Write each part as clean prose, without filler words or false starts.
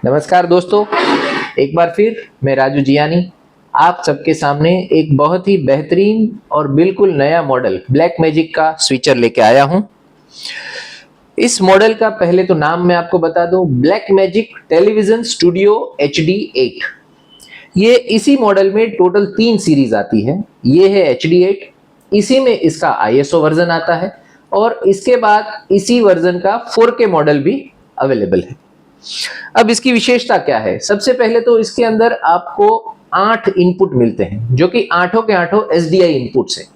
नमस्कार दोस्तों, एक बार फिर मैं राजू जियानी आप सबके सामने एक बहुत ही बेहतरीन और बिल्कुल नया मॉडल ब्लैक मैजिक का स्विचर लेके आया हूं। इस मॉडल का पहले तो नाम मैं आपको बता दूं, black magic television studio HD8। ये इसी मॉडल में टोटल 3 सीरीज आती है। ये है HD8, इसी में इसका ISO वर्जन आता है और इसके बाद इसी वर्जन का 4K मॉडल भी अवेलेबल है। अब इसकी विशेषता क्या है? सबसे पहले तो इसके अंदर आपको 8 इनपुट मिलते हैं, जो कि आठों के आठों SDI इनपुट्स हैं।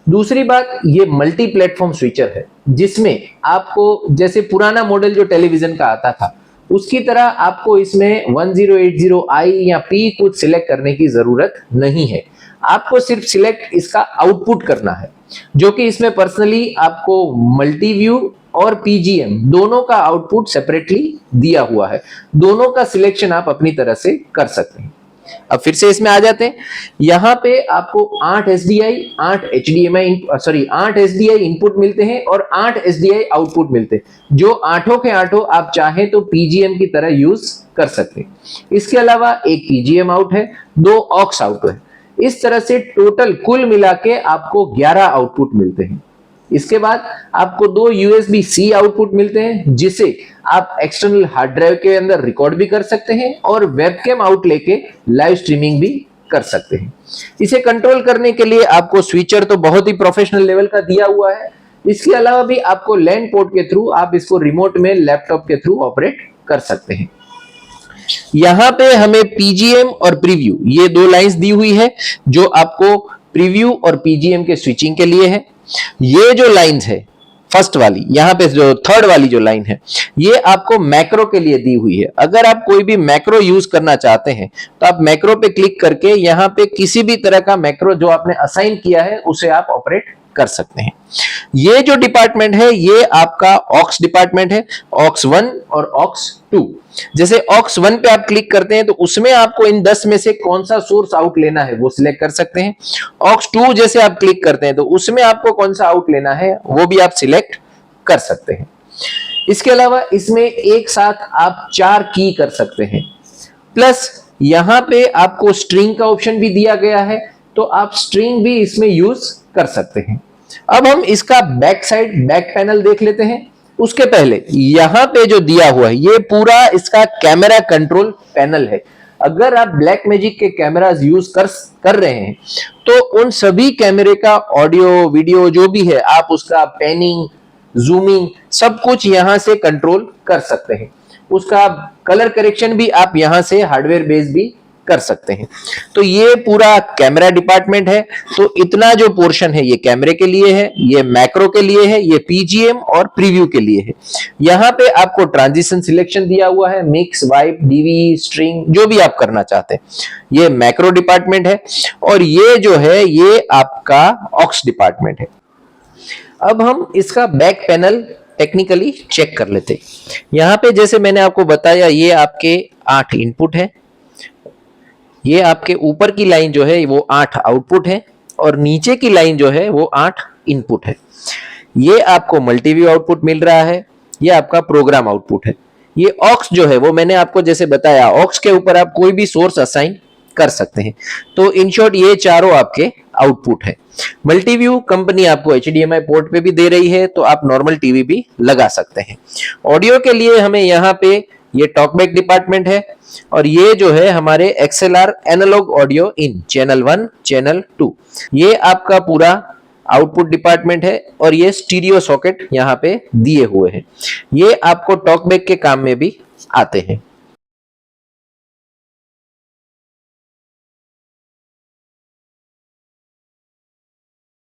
दूसरी बात, ये मल्टी प्लेटफॉर्म स्विचर है, जिसमें आपको जैसे पुराना मॉडल जो टेलीविजन का आता था उसकी तरह आपको इसमें 1080i या P कुछ सिलेक्ट करने की जरूरत नहीं है। आपको सिर्फ सिलेक्ट इसका आउटपुट करना है, जो कि इसमें पर्सनली आपको मल्टी व्यू और PGM दोनों का आउटपुट सेपरेटली दिया हुआ है। दोनों का सिलेक्शन आप अपनी तरह से कर सकते हैं। अब फिर से इसमें आ जाते हैं। यहां पे आपको 8 SDI, 8 SDI इनपुट मिलते हैं और 8 SDI आउटपुट मिलते हैं, जो आठों के आठों आप चाहें तो PGM की तरह यूज कर सकते हैं। इसके अलावा एक PGM आउट है, 2 ऑक्स आउट है। इस तरह से टोटल कुल मिला के आपको 11 आउटपुट मिलते हैं। इसके बाद आपको 2 USB-C आउटपुट मिलते हैं, जिसे आप एक्सटर्नल हार्ड ड्राइव के अंदर रिकॉर्ड भी कर सकते हैं और वेबकैम आउट लेके लाइव स्ट्रीमिंग भी कर सकते हैं। इसे कंट्रोल करने के लिए आपको स्विचर तो बहुत ही प्रोफेशनल लेवल का दिया हुआ है। इसके अलावा भी आपको लैन पोर्ट के थ्रू आप इसको रिमोट में लैपटॉप के थ्रू ऑपरेट कर सकते हैं। यहां पे हमें PGM और प्रीव्यू ये 2 लाइंस दी हुई है, जो आपको प्रीव्यू और PGM के स्विचिंग के लिए है। ये जो लाइंस है फर्स्ट वाली, यहां पे जो थर्ड वाली जो लाइन है, ये आपको मैक्रो के लिए दी हुई है। अगर आप कोई भी मैक्रो यूज करना चाहते हैं तो आप मैक्रो पे क्लिक करके यहां पे किसी भी तरह का मैक्रो जो आपने असाइन किया है उसे आप ऑपरेट कर सकते हैं। ये जो डिपार्टमेंट है ये आपका ऑक्स डिपार्टमेंट है, ऑक्स 1 और ऑक्स 2। जैसे ऑक्स 1 पे आप क्लिक करते हैं तो उसमें आपको इन 10 में से कौन सा सोर्स आउट लेना है वो सिलेक्ट कर सकते हैं। ऑक्स 2 जैसे आप क्लिक करते हैं तो उसमें आपको कौन सा आउट लेना है वो भी आप सिलेक्ट कर सकते हैं। इसके अलावा इसमें एक साथ आप 4 की कर सकते हैं। प्लस यहां पे आपको स्ट्रिंग का ऑप्शन भी दिया गया है, तो आप स्ट्रिंग भी इसमें यूज कर सकते हैं। अब हम इसका बैक साइड बैक पैनल देख लेते हैं। उसके पहले यहां पे जो दिया हुआ है ये पूरा इसका कैमरा कंट्रोल पैनल है। अगर आप ब्लैक मैजिक के कैमरास यूज कर रहे हैं तो उन सभी कैमरे का ऑडियो वीडियो जो भी है आप उसका पैनिंग, जूमिंग सब कुछ यहां से कंट्रोल कर सकते हैं। उसका कलर करेक्शन भी आप यहां से हार्डवेयर बेस भी कर सकते हैं। तो ये पूरा कैमरा डिपार्टमेंट है। तो इतना जो पोर्शन है ये कैमरे के लिए है, ये मैक्रो के लिए है, ये PGM और प्रीव्यू के लिए है। यहाँ पे आपको ट्रांजिशन सिलेक्शन दिया हुआ है, मिक्स, वाइप, DV, स्ट्रिंग जो भी आप करना चाहते हैं। ये मैक्रो डिपार्टमेंट है और ये जो है ये आपका ऑक्स डिपार्टमेंट है। अब हम इसका बैक पैनल टेक्निकली चेक कर लेते हैं। यहाँ पे जैसे मैंने आपको बताया ये आपके 8 इनपुट है, ये आपके ऊपर की लाइन जो है वो 8 आउटपुट है और नीचे की लाइन जो है वो 8 इनपुट है। ये आपको मल्टीव्यू आउटपुट मिल रहा है, ये आपका प्रोग्राम आउटपुट है। ये ऑक्स जो है वो मैंने आपको जैसे बताया, ऑक्स के ऊपर आप कोई भी सोर्स असाइन कर सकते हैं। तो इन शॉर्ट ये चारों आपके आउटपुट है। मल्टीव्यू कंपनी आपको HDMI पोर्ट पे भी दे रही है, तो आप नॉर्मल टीवी भी लगा सकते हैं। ऑडियो के लिए हमें यहाँ पे ये टॉकबैक डिपार्टमेंट है और ये जो है हमारे XLR analogue audio in channel 1, channel 2, ये आपका पूरा आउटपुट डिपार्टमेंट है और ये स्टीरियो सॉकेट यहाँ पे दिए हुए हैं। ये आपको टॉकबैक के काम में भी आते हैं।